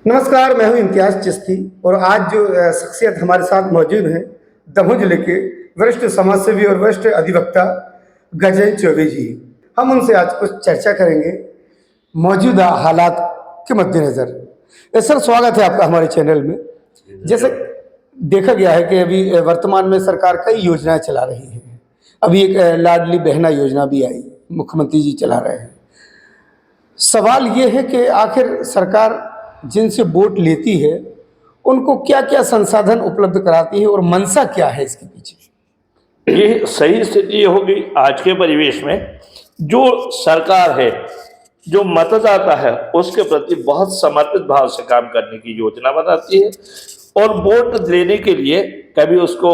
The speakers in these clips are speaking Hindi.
नमस्कार, मैं हूं इम्तियाज चिश्ती और आज जो शख्सियत हमारे साथ मौजूद हैं, दमोह जिले के वरिष्ठ समाजसेवी और वरिष्ठ अधिवक्ता गजेंद्र चौबे जी। हम उनसे आज कुछ चर्चा करेंगे मौजूदा हालात के मद्देनज़र। सर, स्वागत है आपका हमारे चैनल में। जैसे देखा गया है कि अभी वर्तमान में सरकार कई योजनाएं चला रही है। अभी एक लाडली बहना योजना भी आई, मुख्यमंत्री जी चला रहे हैं। सवाल ये है कि आखिर सरकार जिनसे वोट लेती है उनको क्या क्या संसाधन उपलब्ध कराती है और मंशा क्या है इसके पीछे? ये सही स्थिति ये होगी आज के परिवेश में, जो सरकार है, जो मतदाता है, उसके प्रति बहुत समर्पित भाव से काम करने की योजना बनाती है और वोट लेने के लिए कभी उसको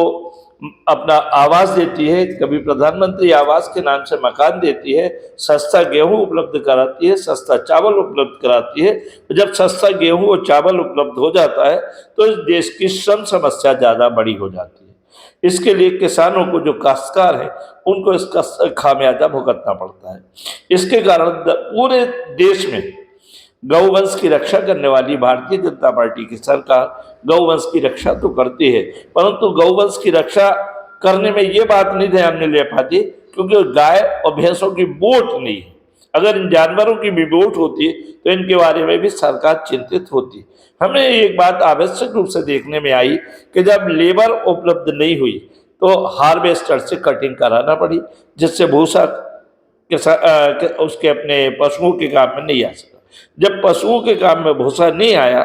अपना आवास देती है, कभी प्रधानमंत्री आवास के नाम से मकान देती है, सस्ता गेहूं उपलब्ध कराती है, सस्ता चावल उपलब्ध कराती है। जब सस्ता गेहूं और चावल उपलब्ध हो जाता है तो इस देश की श्रम समस्या ज़्यादा बड़ी हो जाती है। इसके लिए किसानों को, जो काश्तकार है, उनको इसका खामियाजा भुगतना पड़ता है। इसके कारण पूरे देश में गौवंश की रक्षा करने वाली भारतीय जनता पार्टी की सरकार गौवंश की रक्षा तो करती है, परंतु गौवंश की रक्षा करने में ये बात नहीं ध्यान में ले पाती क्योंकि गाय और भैंसों की वोट नहीं है। अगर इन जानवरों की भी वोट होती तो इनके बारे में भी सरकार चिंतित होती। हमें एक बात आवश्यक रूप से देखने में आई कि जब लेबर उपलब्ध नहीं हुई तो हार्वेस्टर से कटिंग कराना पड़ी, जिससे भूसा उसके अपने पशुओं के काम में नहीं आ सका। जब पशुओं के काम में भूसा नहीं आया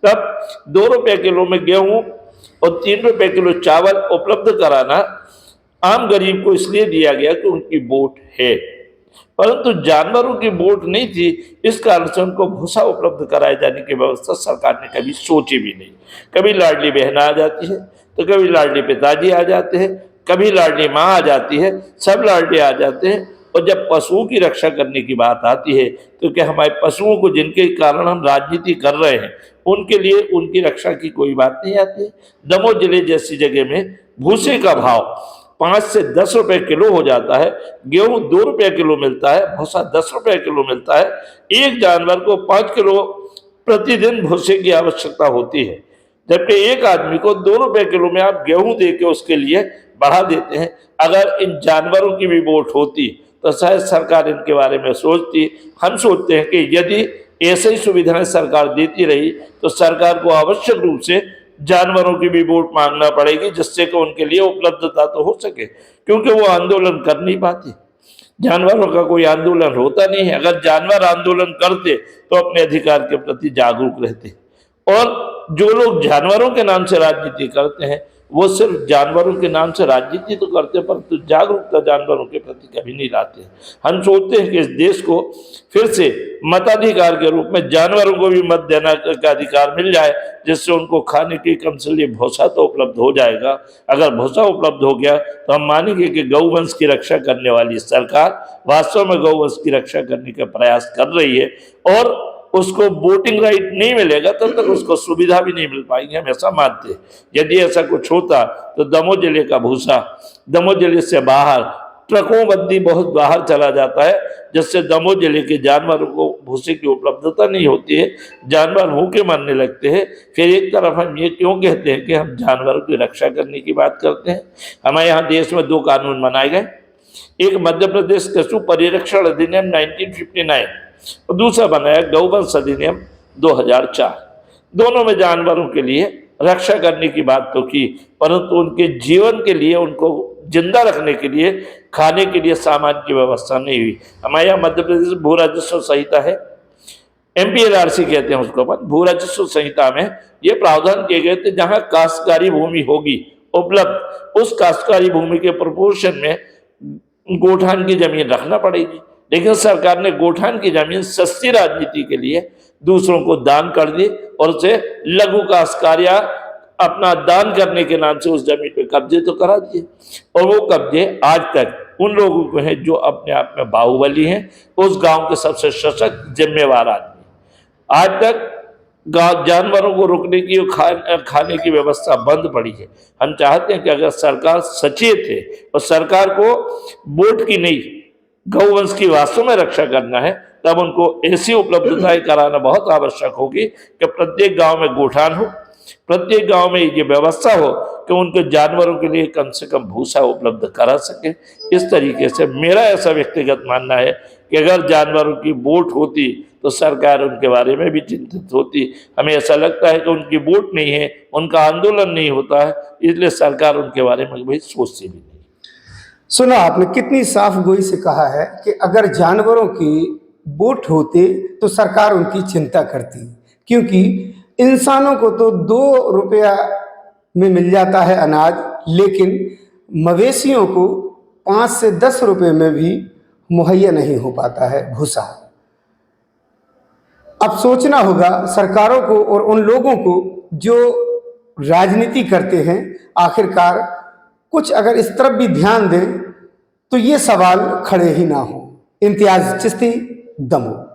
तब 2 रुपये किलो में गेहूं और 3 रुपये किलो चावल उपलब्ध कराना आम गरीब को इसलिए दिया गया कि उनकी वोट है, परंतु जानवरों की वोट नहीं थी। इस कारण से उनको भूसा उपलब्ध कराए जाने की व्यवस्था सरकार ने कभी सोची भी नहीं। कभी लाडली बहन आ जाती है तो कभी लाडली पिताजी आ जाते हैं, कभी लाडली माँ आ जाती है, सब लाडली आ जाते हैं। और जब पशुओं की रक्षा करने की बात आती है तो क्या हमारे पशुओं को, जिनके कारण हम राजनीति कर रहे हैं, उनके लिए उनकी रक्षा की कोई बात नहीं आती। दमोह जिले जैसी जगह में भूसे का भाव 5 से 10 रुपए किलो हो जाता है, गेहूं 2 रुपये किलो मिलता है, भूसा 10 रुपये किलो मिलता है। एक जानवर को 5 किलो प्रतिदिन भूसे की आवश्यकता होती है, जबकि एक आदमी को 2 रुपये किलो में आप गेहूं दे के उसके लिए बढ़ा देते हैं। अगर इन जानवरों की भी वोट होती तो शायद सरकार इनके बारे में सोचती। हम सोचते हैं कि यदि ऐसे ही सुविधाएं सरकार देती रही तो सरकार को आवश्यक रूप से जानवरों की भी वोट मांगना पड़ेगी, जिससे कि उनके लिए उपलब्धता तो हो सके, क्योंकि वो आंदोलन कर नहीं पाती। जानवरों का कोई आंदोलन होता नहीं है। अगर जानवर आंदोलन करते तो अपने अधिकार के प्रति जागरूक रहते। और जो लोग जानवरों के नाम से राजनीति करते हैं वो सिर्फ जानवरों के नाम से राजनीति तो करते हैं, परंतु जागरूकता जानवरों के प्रति कभी नहीं लाते। हम सोचते हैं कि इस देश को फिर से मताधिकार के रूप में जानवरों को भी मत देना का अधिकार मिल जाए, जिससे उनको खाने की कम से लिए भूसा तो उपलब्ध हो जाएगा। अगर भूसा उपलब्ध हो गया तो हम मानेंगे कि गौवंश की रक्षा करने वाली सरकार वास्तव में गौवंश की रक्षा करने का प्रयास कर रही है। और उसको वोटिंग राइट नहीं मिलेगा तब तक उसको सुविधा भी नहीं मिल पाएंगे, हम ऐसा मानते हैं। यदि ऐसा कुछ होता तो दमोह जिले का भूसा दमोह जिले से बाहर ट्रकों बंदी बहुत बाहर चला जाता है, जिससे दमोह जिले के जानवरों को भूसे की उपलब्धता नहीं होती है, जानवर भूखे मरने लगते हैं। फिर एक तरफ हम ये क्यों कहते हैं कि हम जानवरों की रक्षा करने की बात करते हैं। हमारे यहाँ देश में 2 कानून बनाए गए, एक मध्य प्रदेश पशु परिरक्षण अधिनियम 1959 और दूसरा बनाया गौवंश अधिनियम 2004। दोनों में जानवरों के लिए रक्षा करने की बात तो की, परंतु उनके जीवन के लिए, उनको जिंदा रखने के लिए, खाने के लिए सामान की व्यवस्था नहीं हुई। हमारे यहाँ मध्य प्रदेश भू राजस्व संहिता है, MPLRC कहते हैं उसको अपन। भू राजस्व संहिता में ये प्रावधान किए गए थे जहां काश्तकारी भूमि होगी उपलब्ध, उस काश्तकारी भूमि के प्रोपोर्शन में गोठान की जमीन रखना पड़ेगी। लेकिन सरकार ने गोठान की जमीन सस्ती राजनीति के लिए दूसरों को दान कर दी और उसे लघु काश्तकार या अपना दान करने के नाम से उस जमीन पे कब्जे तो करा दिए। और वो कब्जे आज तक उन लोगों को हैं जो अपने आप में बाहुबली हैं, उस गांव के सबसे सशक्त जिम्मेवार आदमी। आज तक जानवरों को रोकने की और खाने की व्यवस्था बंद पड़ी है। हम चाहते हैं कि अगर सरकार सचेत है और सरकार को वोट की नहीं गौवंश की वास्तव में रक्षा करना है तब उनको ऐसी उपलब्धताएं कराना बहुत आवश्यक होगी कि प्रत्येक गांव में गोठान हो, प्रत्येक गांव में ये व्यवस्था हो कि उनके जानवरों के लिए कम से कम भूसा उपलब्ध करा सके। इस तरीके से मेरा ऐसा व्यक्तिगत मानना है कि अगर जानवरों की वोट होती तो सरकार उनके बारे में भी चिंतित होती। हमें ऐसा लगता है कि उनकी वोट नहीं है, उनका आंदोलन नहीं होता है, इसलिए सरकार उनके बारे में भाई सोचती भी नहीं। सुना आपने, कितनी साफ गोई से कहा है कि अगर जानवरों की वोट होते तो सरकार उनकी चिंता करती, क्योंकि इंसानों को तो 2 रुपया में मिल जाता है अनाज, लेकिन मवेशियों को 5 से 10 रुपए में भी मुहैया नहीं हो पाता है भूसा। अब सोचना होगा सरकारों को और उन लोगों को जो राजनीति करते हैं, आखिरकार कुछ अगर इस तरफ भी ध्यान दें तो ये सवाल खड़े ही ना हो। इम्तियाज चिश्ती, दमोह।